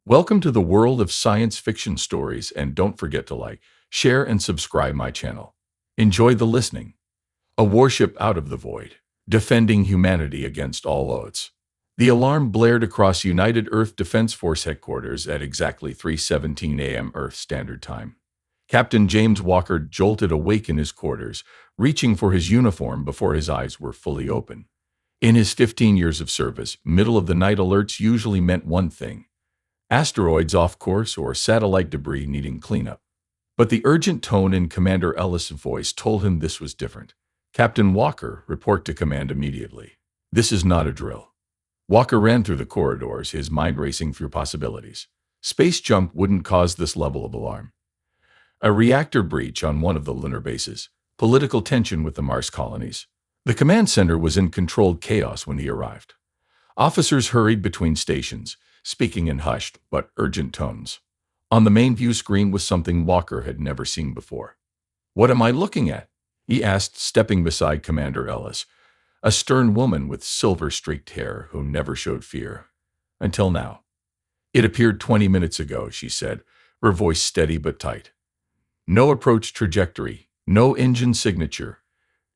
Welcome to the world of science fiction stories, and don't forget to like, share, and subscribe my channel. Enjoy the listening. A warship out of the void, defending humanity against all odds. The alarm blared across United Earth Defense Force headquarters at exactly 3:17 a.m. Earth Standard Time. Captain James Walker jolted awake in his quarters, reaching for his uniform before his eyes were fully open. In his 15 years of service, middle-of-the-night alerts usually meant one thing: asteroids off course or satellite debris needing cleanup. But the urgent tone in Commander Ellis' voice told him this was different. "Captain Walker, report to command immediately. This is not a drill." Walker ran through the corridors, his mind racing through possibilities. Space junk wouldn't cause this level of alarm. A reactor breach on one of the lunar bases. Political tension with the Mars colonies. The command center was in controlled chaos when he arrived. Officers hurried between stations, speaking in hushed but urgent tones. On the main view screen was something Walker had never seen before. "What am I looking at?" he asked, stepping beside Commander Ellis, a stern woman with silver-streaked hair who never showed fear. Until now. "It appeared 20 minutes ago," she said, her voice steady but tight. "No approach trajectory, no engine signature.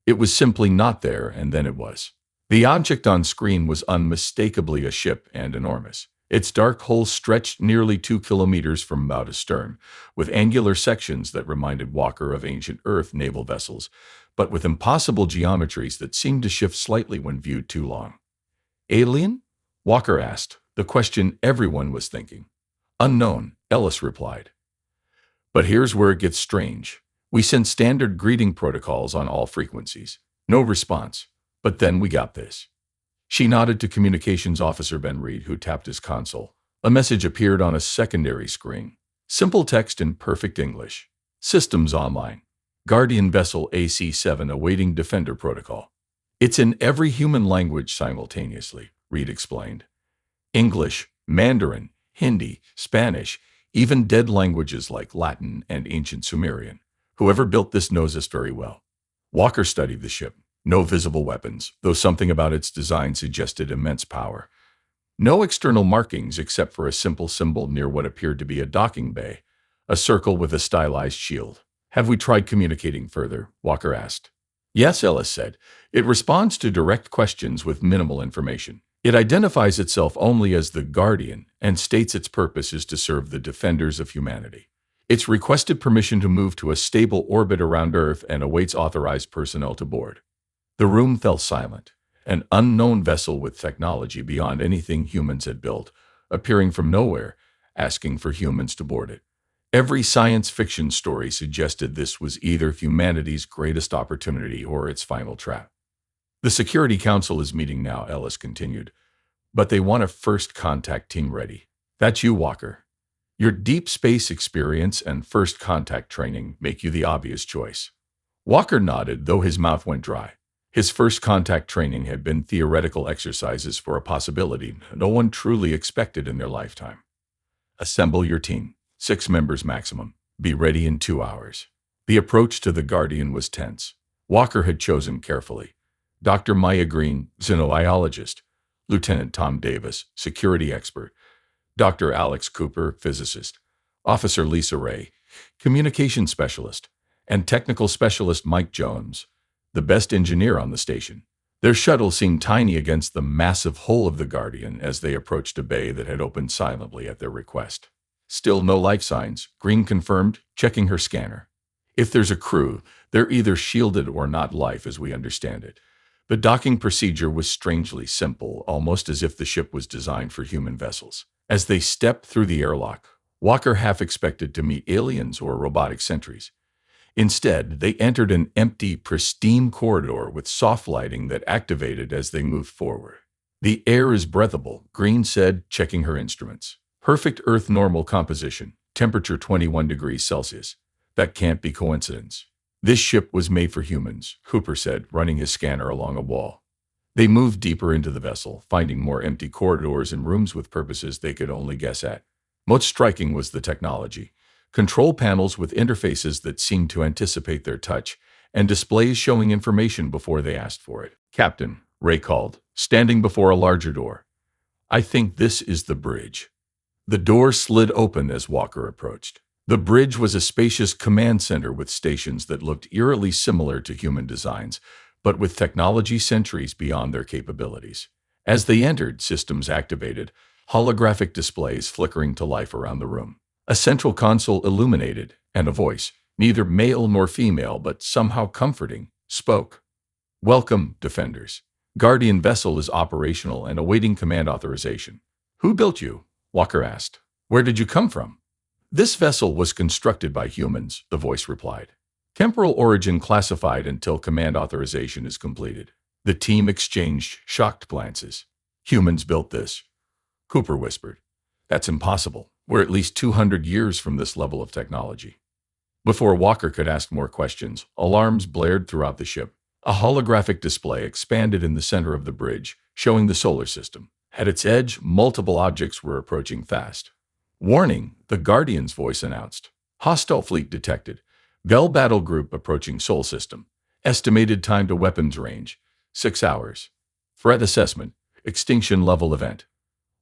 It was simply not there, and then it was." The object on screen was unmistakably a ship, and enormous. Its dark hull stretched nearly 2 kilometers from bow to stern, with angular sections that reminded Walker of ancient Earth naval vessels, but with impossible geometries that seemed to shift slightly when viewed too long. "Alien?" Walker asked, the question everyone was thinking. "Unknown," Ellis replied. "But here's where it gets strange. We sent standard greeting protocols on all frequencies. No response. But then we got this." She nodded to Communications Officer Ben Reed, who tapped his console. A message appeared on a secondary screen. Simple text in perfect English. "Systems online. Guardian vessel AC-7 awaiting Defender protocol." "It's in every human language simultaneously," Reed explained. "English, Mandarin, Hindi, Spanish, even dead languages like Latin and ancient Sumerian. Whoever built this knows us very well." Walker studied the ship. No visible weapons, though something about its design suggested immense power. No external markings except for a simple symbol near what appeared to be a docking bay, a circle with a stylized shield. "Have we tried communicating further?" Walker asked. "Yes," Ellis said. "It responds to direct questions with minimal information. It identifies itself only as the Guardian and states its purpose is to serve the defenders of humanity. It's requested permission to move to a stable orbit around Earth and awaits authorized personnel to board." The room fell silent. An unknown vessel with technology beyond anything humans had built, appearing from nowhere, asking for humans to board it. Every science fiction story suggested this was either humanity's greatest opportunity or its final trap. "The Security Council is meeting now," Ellis continued, "but they want a first contact team ready. That's you, Walker. Your deep space experience and first contact training make you the obvious choice." Walker nodded, though his mouth went dry. His first contact training had been theoretical exercises for a possibility no one truly expected in their lifetime. "Assemble your team. 6 members maximum. Be ready in 2 hours." The approach to the Guardian was tense. Walker had chosen carefully. Dr. Maya Green, xenobiologist; Lieutenant Tom Davis, security expert; Dr. Alex Cooper, physicist; Officer Lisa Ray, communication specialist; and technical specialist Mike Jones, the best engineer on the station. Their shuttle seemed tiny against the massive hull of the Guardian as they approached a bay that had opened silently at their request. "Still no life signs," Green confirmed, checking her scanner. "If there's a crew, they're either shielded or not life as we understand it." The docking procedure was strangely simple, almost as if the ship was designed for human vessels. As they stepped through the airlock, Walker half expected to meet aliens or robotic sentries. Instead, they entered an empty, pristine corridor with soft lighting that activated as they moved forward. "The air is breathable," Green said, checking her instruments. "Perfect Earth normal composition, temperature 21 degrees Celsius. That can't be coincidence." "This ship was made for humans," Cooper said, running his scanner along a wall. They moved deeper into the vessel, finding more empty corridors and rooms with purposes they could only guess at. Most striking was the technology. Control panels with interfaces that seemed to anticipate their touch, and displays showing information before they asked for it. "Captain," Ray called, standing before a larger door. "I think this is the bridge." The door slid open as Walker approached. The bridge was a spacious command center with stations that looked eerily similar to human designs, but with technology centuries beyond their capabilities. As they entered, systems activated, holographic displays flickering to life around the room. A central console illuminated, and a voice, neither male nor female but somehow comforting, spoke. "Welcome, Defenders. Guardian vessel is operational and awaiting command authorization." "Who built you?" Walker asked. "Where did you come from?" "This vessel was constructed by humans," the voice replied. "Temporal origin classified until command authorization is completed." The team exchanged shocked glances. "Humans built this," Cooper whispered. "That's impossible. We're at least 200 years from this level of technology." Before Walker could ask more questions, alarms blared throughout the ship. A holographic display expanded in the center of the bridge, showing the solar system. At its edge, multiple objects were approaching fast. "Warning," the Guardian's voice announced. "Hostile fleet detected. Bell battle group approaching Sol system. Estimated time to weapons range, 6 hours. Threat assessment, extinction level event."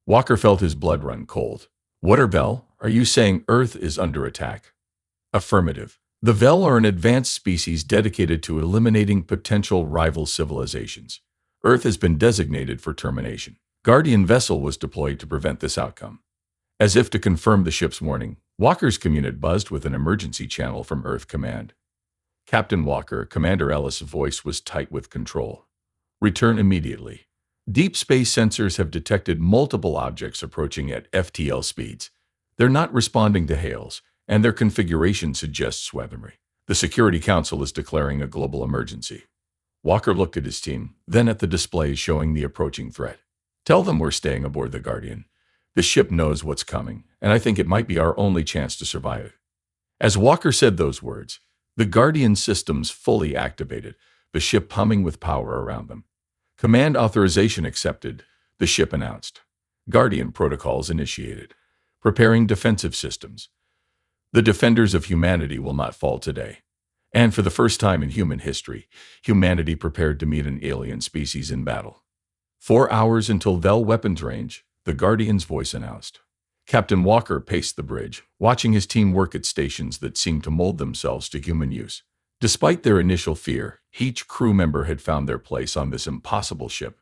Walker felt his blood run cold. "What are Bell? Are you saying Earth is under attack?" "Affirmative. The Vel are an advanced species dedicated to eliminating potential rival civilizations. Earth has been designated for termination. Guardian vessel was deployed to prevent this outcome." As if to confirm the ship's warning, Walker's community buzzed with an emergency channel from Earth Command. "Captain Walker," Commander Ellis' voice was tight with control. "Return immediately. Deep space sensors have detected multiple objects approaching at FTL speeds. They're not responding to hails, and their configuration suggests weaponry. The Security Council is declaring a global emergency." Walker looked at his team, then at the displays showing the approaching threat. "Tell them we're staying aboard the Guardian. The ship knows what's coming, and I think it might be our only chance to survive." As Walker said those words, the Guardian systems fully activated, the ship humming with power around them. "Command authorization accepted," the ship announced. "Guardian protocols initiated. Preparing defensive systems. The defenders of humanity will not fall today." And for the first time in human history, humanity prepared to meet an alien species in battle. 4 hours until Vel weapons range, the Guardian's voice announced. Captain Walker paced the bridge, watching his team work at stations that seemed to mold themselves to human use. Despite their initial fear, each crew member had found their place on this impossible ship.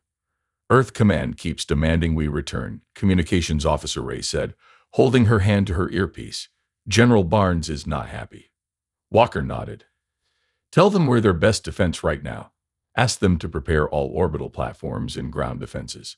"Earth Command keeps demanding we return," Communications Officer Ray said, holding her hand to her earpiece. "General Barnes is not happy." Walker nodded. "Tell them we're their best defense right now. Ask them to prepare all orbital platforms and ground defenses."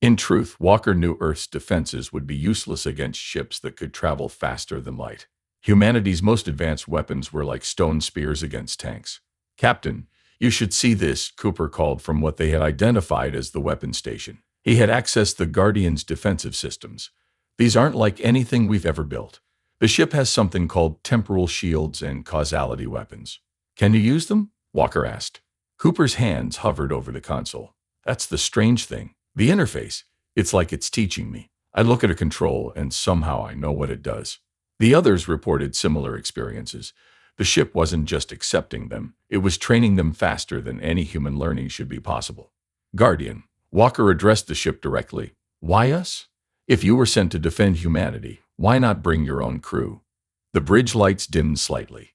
In truth, Walker knew Earth's defenses would be useless against ships that could travel faster than light. Humanity's most advanced weapons were like stone spears against tanks. "Captain, you should see this," Cooper called from what they had identified as the weapon station. He had accessed the Guardian's defensive systems. "These aren't like anything we've ever built. The ship has something called temporal shields and causality weapons." "Can you use them?" Walker asked. Cooper's hands hovered over the console. "That's the strange thing. The interface. It's like it's teaching me. I look at a control and somehow I know what it does." The others reported similar experiences. The ship wasn't just accepting them, it was training them faster than any human learning should be possible. "Guardian," Walker addressed the ship directly. "Why us? If you were sent to defend humanity, why not bring your own crew?" The bridge lights dimmed slightly.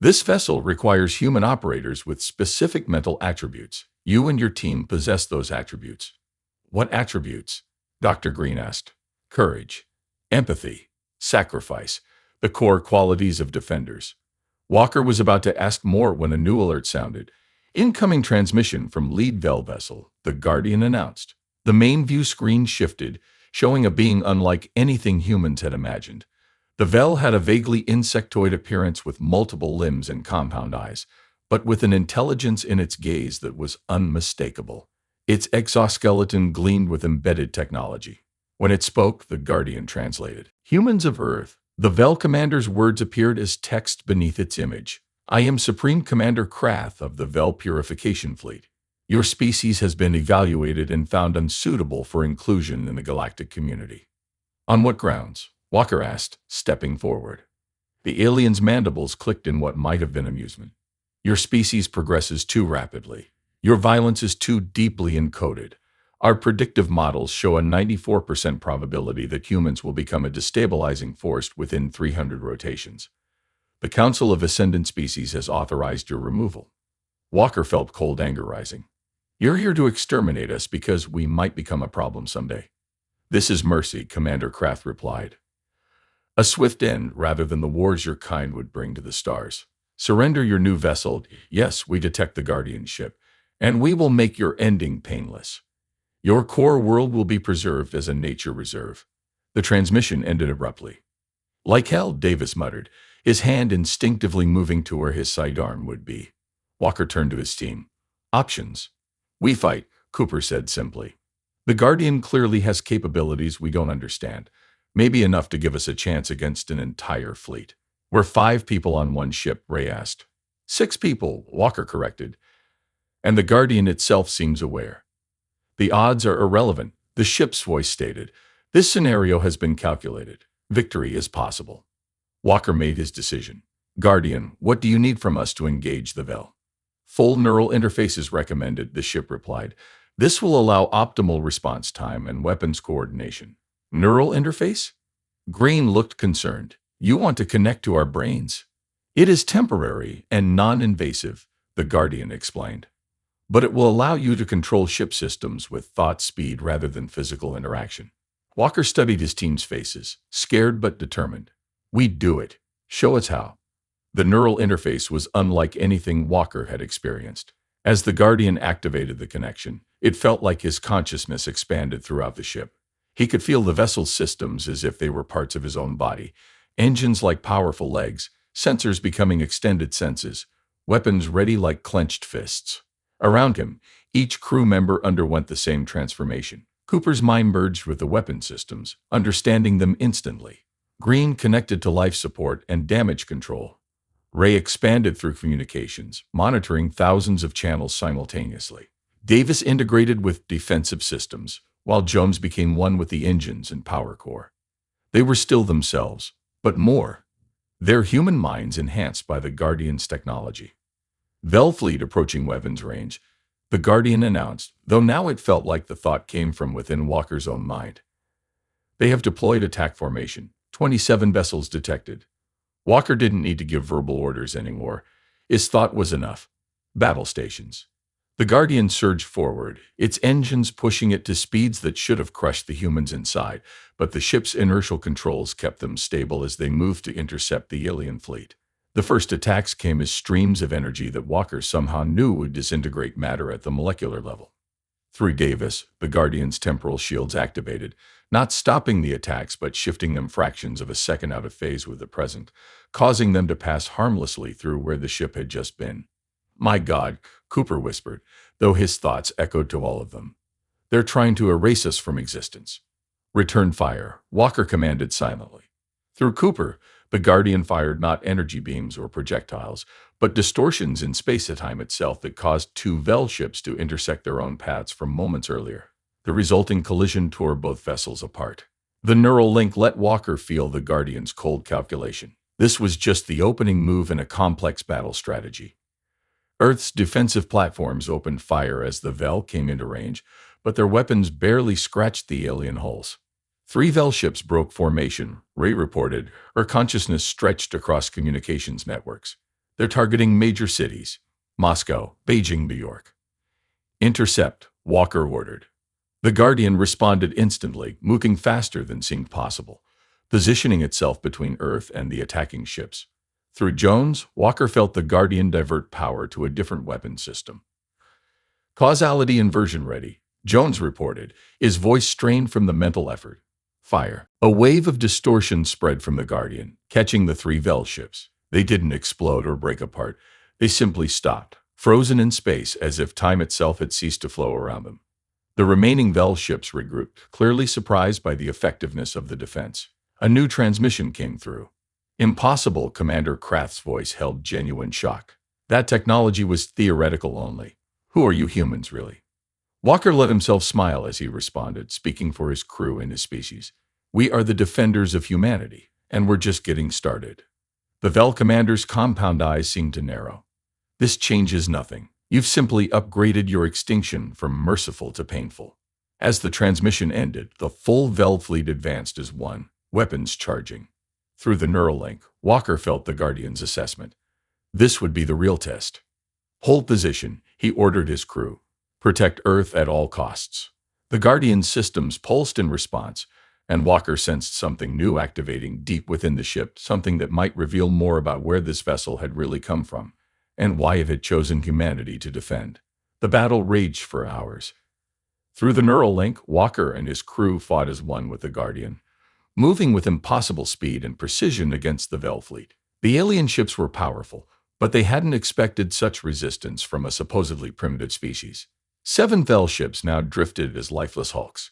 "This vessel requires human operators with specific mental attributes. You and your team possess those attributes." "What attributes?" Dr. Green asked. "Courage, empathy, sacrifice, the core qualities of defenders." Walker was about to ask more when a new alert sounded. "Incoming transmission from lead Vel vessel," the Guardian announced. The main view screen shifted, showing a being unlike anything humans had imagined. The Vel had a vaguely insectoid appearance with multiple limbs and compound eyes, but with an intelligence in its gaze that was unmistakable. Its exoskeleton gleamed with embedded technology. When it spoke, the Guardian translated. "Humans of Earth." The Vel commander's words appeared as text beneath its image. "I am Supreme Commander Krath of the Vel Purification Fleet. Your species has been evaluated and found unsuitable for inclusion in the galactic community." "On what grounds?" Walker asked, stepping forward. The alien's mandibles clicked in what might have been amusement. "Your species progresses too rapidly. Your violence is too deeply encoded. Our predictive models show a 94% probability that humans will become a destabilizing force within 300 rotations. The Council of Ascendant Species has authorized your removal. Walker felt cold anger rising. You're here to exterminate us because we might become a problem someday. This is mercy, Commander Kraft replied. A swift end rather than the wars your kind would bring to the stars. Surrender your new vessel. Yes, we detect the Guardian ship, and we will make your ending painless. Your core world will be preserved as a nature reserve. The transmission ended abruptly. Like hell, Davis muttered, his hand instinctively moving to where his sidearm would be. Walker turned to his team. Options. We fight, Cooper said simply. The Guardian clearly has capabilities we don't understand, maybe enough to give us a chance against an entire fleet. We're 5 people on one ship, Ray asked. 6 people, Walker corrected. And the Guardian itself seems aware. The odds are irrelevant, the ship's voice stated. This scenario has been calculated. Victory is possible. Walker made his decision. Guardian, what do you need from us to engage the Vel? Full neural interfaces recommended, the ship replied. This will allow optimal response time and weapons coordination. Neural interface? Green looked concerned. You want to connect to our brains? It is temporary and non-invasive, the Guardian explained. But it will allow you to control ship systems with thought speed rather than physical interaction. Walker studied his team's faces, scared but determined. We'd do it. Show us how. The neural interface was unlike anything Walker had experienced. As the Guardian activated the connection, it felt like his consciousness expanded throughout the ship. He could feel the vessel's systems as if they were parts of his own body. Engines like powerful legs, sensors becoming extended senses, weapons ready like clenched fists. Around him, each crew member underwent the same transformation. Cooper's mind merged with the weapon systems, understanding them instantly. Green connected to life support and damage control. Ray expanded through communications, monitoring thousands of channels simultaneously. Davis integrated with defensive systems, while Jones became one with the engines and power core. They were still themselves, but more. Their human minds enhanced by the Guardian's technology. Vel fleet approaching weapons range, the Guardian announced, though now it felt like the thought came from within Walker's own mind. They have deployed attack formation, 27 vessels detected. Walker didn't need to give verbal orders anymore. His thought was enough. Battle stations. The Guardian surged forward, its engines pushing it to speeds that should have crushed the humans inside, but the ship's inertial controls kept them stable as they moved to intercept the alien fleet. The first attacks came as streams of energy that Walker somehow knew would disintegrate matter at the molecular level. Through Davis, the Guardian's temporal shields activated, not stopping the attacks but shifting them fractions of a second out of phase with the present, causing them to pass harmlessly through where the ship had just been. My God, Cooper whispered, though his thoughts echoed to all of them. They're trying to erase us from existence. Return fire, Walker commanded silently. Through Cooper, the Guardian fired not energy beams or projectiles, but distortions in space-time itself that caused 2 Vel ships to intersect their own paths from moments earlier. The resulting collision tore both vessels apart. The neural link let Walker feel the Guardian's cold calculation. This was just the opening move in a complex battle strategy. Earth's defensive platforms opened fire as the Vel came into range, but their weapons barely scratched the alien hulls. 3 Vel ships broke formation, Ray reported, her consciousness stretched across communications networks. They're targeting major cities: Moscow, Beijing, New York. Intercept, Walker ordered. The Guardian responded instantly, moving faster than seemed possible, positioning itself between Earth and the attacking ships. Through Jones, Walker felt the Guardian divert power to a different weapon system. Causality inversion ready, Jones reported, his voice strained from the mental effort. Fire. A wave of distortion spread from the Guardian, catching the 3 Vel ships. They didn't explode or break apart. They simply stopped, frozen in space as if time itself had ceased to flow around them. The remaining Vel ships regrouped, clearly surprised by the effectiveness of the defense. A new transmission came through. Impossible, Commander Kraft's voice held genuine shock. That technology was theoretical only. Who are you humans, really? Walker let himself smile as he responded, speaking for his crew and his species. We are the defenders of humanity, and we're just getting started. The Vel commander's compound eyes seemed to narrow. This changes nothing. You've simply upgraded your extinction from merciful to painful. As the transmission ended, the full Vel fleet advanced as one, weapons charging. Through the neural link, Walker felt the Guardian's assessment. This would be the real test. Hold position, he ordered his crew. Protect Earth at all costs. The Guardian's systems pulsed in response, and Walker sensed something new activating deep within the ship, something that might reveal more about where this vessel had really come from, and why it had chosen humanity to defend. The battle raged for hours. Through the neural link, Walker and his crew fought as one with the Guardian, moving with impossible speed and precision against the Vel fleet. The alien ships were powerful, but they hadn't expected such resistance from a supposedly primitive species. 7 Vel ships now drifted as lifeless hulks.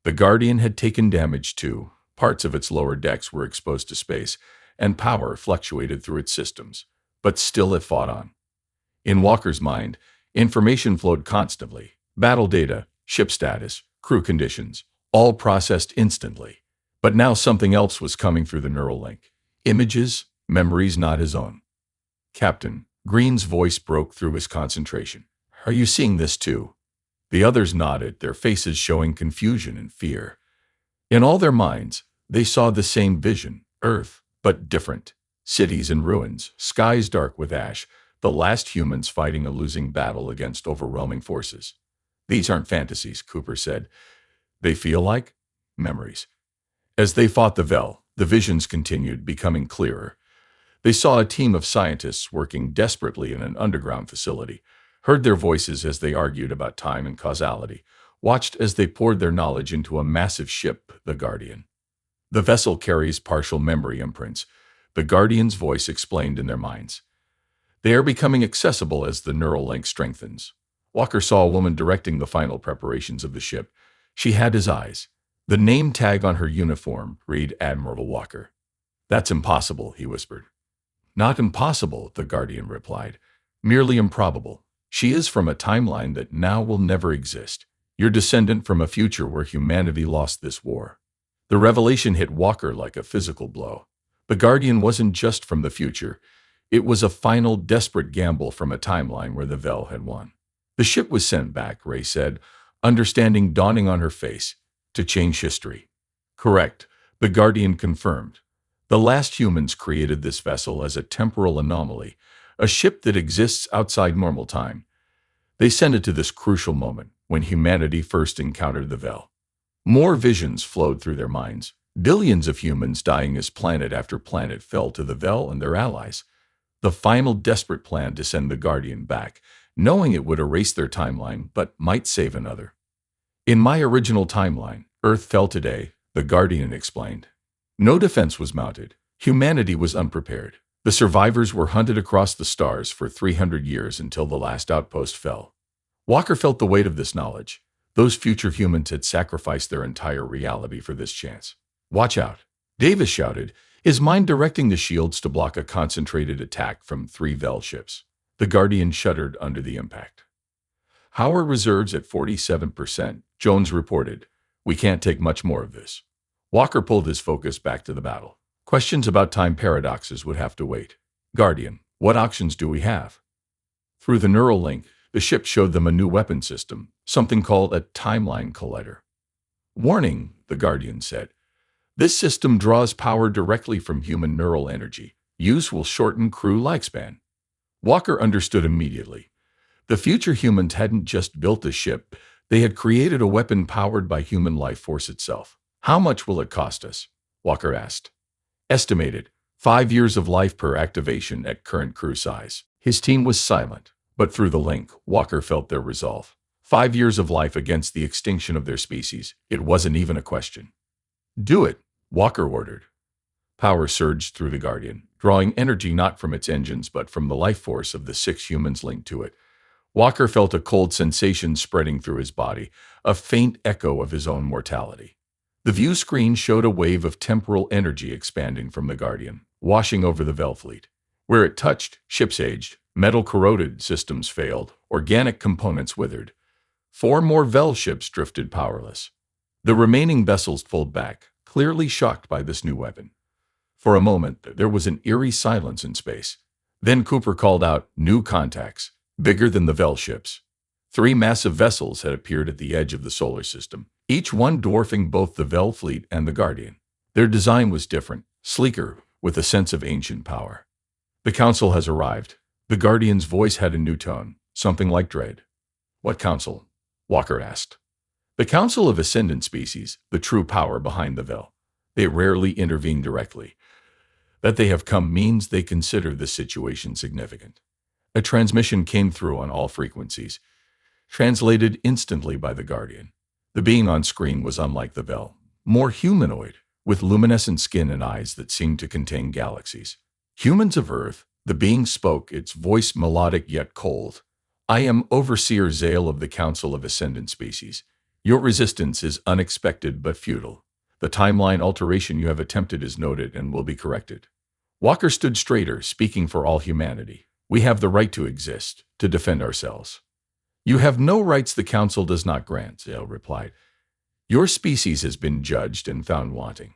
The Guardian had taken damage too. Parts of its lower decks were exposed to space, and power fluctuated through its systems. But still it fought on. In Walker's mind, information flowed constantly. Battle data, ship status, crew conditions, all processed instantly. But now something else was coming through the neural link. Images, memories not his own. Captain, Green's voice broke through his concentration. Are you seeing this too? The others nodded, their faces showing confusion and fear. In all their minds, they saw the same vision, Earth, but different. Cities in ruins, skies dark with ash, the last humans fighting a losing battle against overwhelming forces. These aren't fantasies, Cooper said. They feel like memories. As they fought the Vel, the visions continued, becoming clearer. They saw a team of scientists working desperately in an underground facility, heard their voices as they argued about time and causality, watched as they poured their knowledge into a massive ship, the Guardian. The vessel carries partial memory imprints, the Guardian's voice explained in their minds. They are becoming accessible as the neural link strengthens. Walker saw a woman directing the final preparations of the ship. She had his eyes. The name tag on her uniform read Admiral Walker. That's impossible, he whispered. Not impossible, the Guardian replied. Merely improbable. She is from a timeline that now will never exist. Your descendant from a future where humanity lost this war. The revelation hit Walker like a physical blow. The Guardian wasn't just from the future. It was a final, desperate gamble from a timeline where the Vel had won. The ship was sent back, Ray said, understanding dawning on her face, to change history. Correct, the Guardian confirmed. The last humans created this vessel as a temporal anomaly, a ship that exists outside normal time. They sent it to this crucial moment, when humanity first encountered the Vel. More visions flowed through their minds, billions of humans dying as planet after planet fell to the Vel and their allies. The final desperate plan to send the Guardian back, knowing it would erase their timeline but might save another. In my original timeline, Earth fell today, the Guardian explained. No defense was mounted. Humanity was unprepared. The survivors were hunted across the stars for 300 years until the last outpost fell. Walker felt the weight of this knowledge. Those future humans had sacrificed their entire reality for this chance. Watch out, Davis shouted, his mind directing the shields to block a concentrated attack from 3 Vel ships. The Guardian shuddered under the impact. Our reserves at 47%, Jones reported. We can't take much more of this. Walker pulled his focus back to the battle. Questions about time paradoxes would have to wait. Guardian, what options do we have? Through the neural link, the ship showed them a new weapon system, something called a timeline collider. Warning, the Guardian said. This system draws power directly from human neural energy. Use will shorten crew lifespan. Walker understood immediately. The future humans hadn't just built a ship, they had created a weapon powered by human life force itself. How much will it cost us? Walker asked. Estimated, 5 years of life per activation at current crew size. His team was silent, but through the link, Walker felt their resolve. 5 years of life against the extinction of their species. It wasn't even a question. Do it, Walker ordered. Power surged through the Guardian, drawing energy not from its engines but from the life force of the 6 humans linked to it. Walker felt a cold sensation spreading through his body, a faint echo of his own mortality. The view screen showed a wave of temporal energy expanding from the Guardian, washing over the Vel fleet. Where it touched, ships aged, metal corroded, systems failed, organic components withered. 4 more Vel ships drifted powerless. The remaining vessels pulled back, clearly shocked by this new weapon. For a moment, there was an eerie silence in space. Then Cooper called out, new contacts, bigger than the Vel ships. Three massive vessels had appeared at the edge of the solar system, each one dwarfing both the Vel fleet and the Guardian. Their design was different, sleeker, with a sense of ancient power. The council has arrived. The Guardian's voice had a new tone, something like dread. What council? Walker asked. The Council of Ascendant Species, the true power behind the Vel. They rarely intervene directly. That they have come means they consider the situation significant. A transmission came through on all frequencies, translated instantly by the Guardian. The being on screen was unlike the Vel, more humanoid, with luminescent skin and eyes that seemed to contain galaxies. Humans of Earth, the being spoke, its voice melodic yet cold. I am Overseer Zale of the Council of Ascendant Species. Your resistance is unexpected but futile. The timeline alteration you have attempted is noted and will be corrected. Walker stood straighter, speaking for all humanity. We have the right to exist, to defend ourselves. You have no rights the Council does not grant, Zale replied. Your species has been judged and found wanting.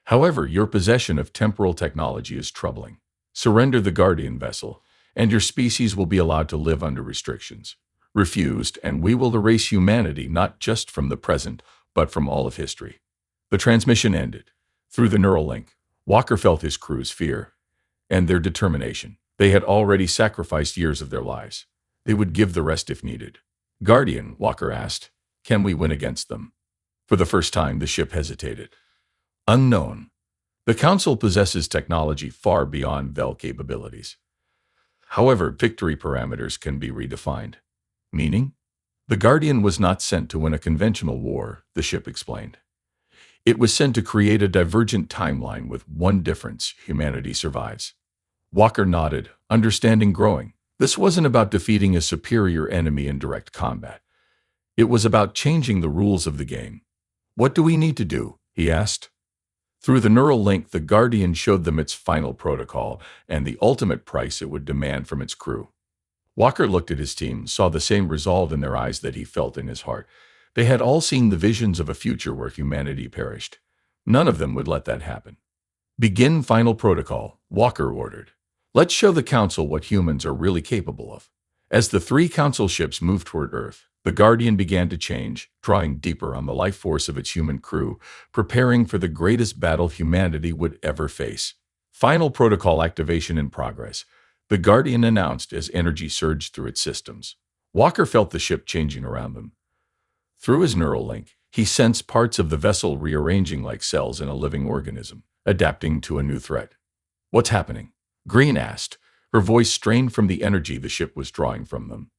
However, your possession of temporal technology is troubling. Surrender the Guardian vessel, and your species will be allowed to live under restrictions. Refused, and we will erase humanity not just from the present, but from all of history. The transmission ended. Through the neural link, Walker felt his crew's fear and their determination. They had already sacrificed years of their lives. They would give the rest if needed. Guardian, Walker asked, can we win against them? For the first time, the ship hesitated. Unknown. The Council possesses technology far beyond Vel capabilities. However, victory parameters can be redefined. Meaning? The Guardian was not sent to win a conventional war, the ship explained. It was sent to create a divergent timeline with one difference: humanity survives. Walker nodded, understanding growing. This wasn't about defeating a superior enemy in direct combat. It was about changing the rules of the game. What do we need to do? He asked. Through the neural link, the Guardian showed them its final protocol and the ultimate price it would demand from its crew. Walker looked at his team, saw the same resolve in their eyes that he felt in his heart. They had all seen the visions of a future where humanity perished. None of them would let that happen. Begin final protocol, Walker ordered. Let's show the Council what humans are really capable of. As the three Council ships moved toward Earth, the Guardian began to change, drawing deeper on the life force of its human crew, preparing for the greatest battle humanity would ever face. Final protocol activation in progress, the Guardian announced as energy surged through its systems. Walker felt the ship changing around them. Through his neural link, he sensed parts of the vessel rearranging like cells in a living organism, adapting to a new threat. What's happening? Green asked, her voice strained from the energy the ship was drawing from them.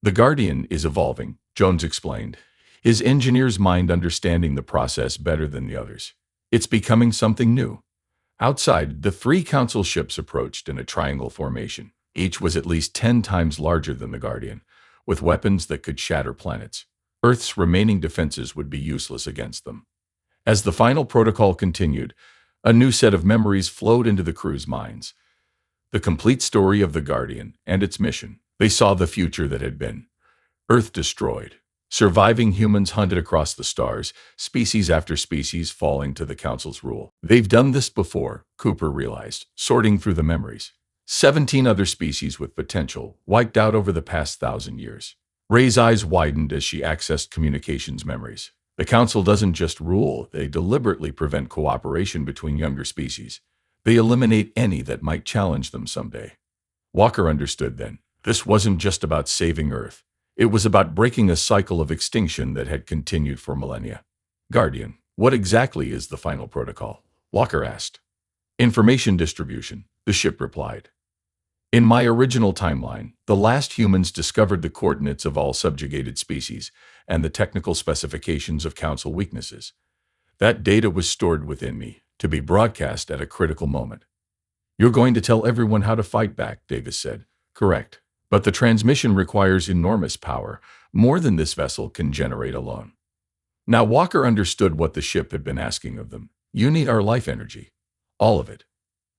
The Guardian is evolving, Jones explained, his engineer's mind understanding the process better than the others. It's becoming something new. Outside, the three Council ships approached in a triangle formation. Each was at least 10 times larger than the Guardian, with weapons that could shatter planets. Earth's remaining defenses would be useless against them. As the final protocol continued, a new set of memories flowed into the crew's minds. The complete story of the Guardian and its mission. They saw the future that had been. Earth destroyed. Surviving humans hunted across the stars, species after species falling to the Council's rule. They've done this before, Cooper realized, sorting through the memories. 17 other species with potential, wiped out over the past 1,000 years. Ray's eyes widened as she accessed communications memories. The Council doesn't just rule, they deliberately prevent cooperation between younger species. They eliminate any that might challenge them someday. Walker understood then. This wasn't just about saving Earth. It was about breaking a cycle of extinction that had continued for millennia. Guardian, what exactly is the final protocol? Walker asked. Information distribution, the ship replied. In my original timeline, the last humans discovered the coordinates of all subjugated species and the technical specifications of Council weaknesses. That data was stored within me, to be broadcast at a critical moment. You're going to tell everyone how to fight back, Davis said. Correct. But the transmission requires enormous power, more than this vessel can generate alone. Now Walker understood what the ship had been asking of them. You need our life energy. All of it.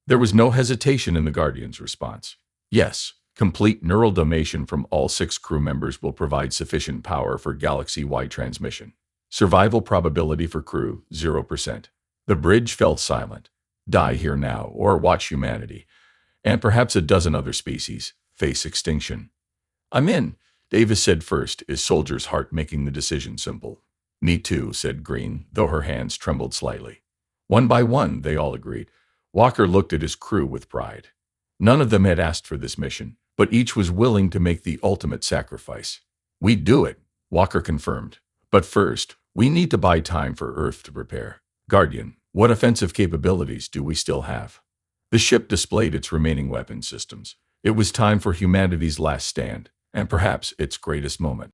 There was no hesitation in the Guardian's response. Yes, complete neural domation from all 6 crew members will provide sufficient power for galaxy-wide transmission. Survival probability for crew, 0%. The bridge fell silent. Die here now, or watch humanity, and perhaps a dozen other species, face extinction. I'm in, Davis said first, his soldier's heart making the decision simple. Me too, said Green, though her hands trembled slightly. One by one, they all agreed. Walker looked at his crew with pride. None of them had asked for this mission, but each was willing to make the ultimate sacrifice. We'd do it, Walker confirmed. But first, we need to buy time for Earth to prepare. Guardian, what offensive capabilities do we still have? The ship displayed its remaining weapon systems. It was time for humanity's last stand, and perhaps its greatest moment.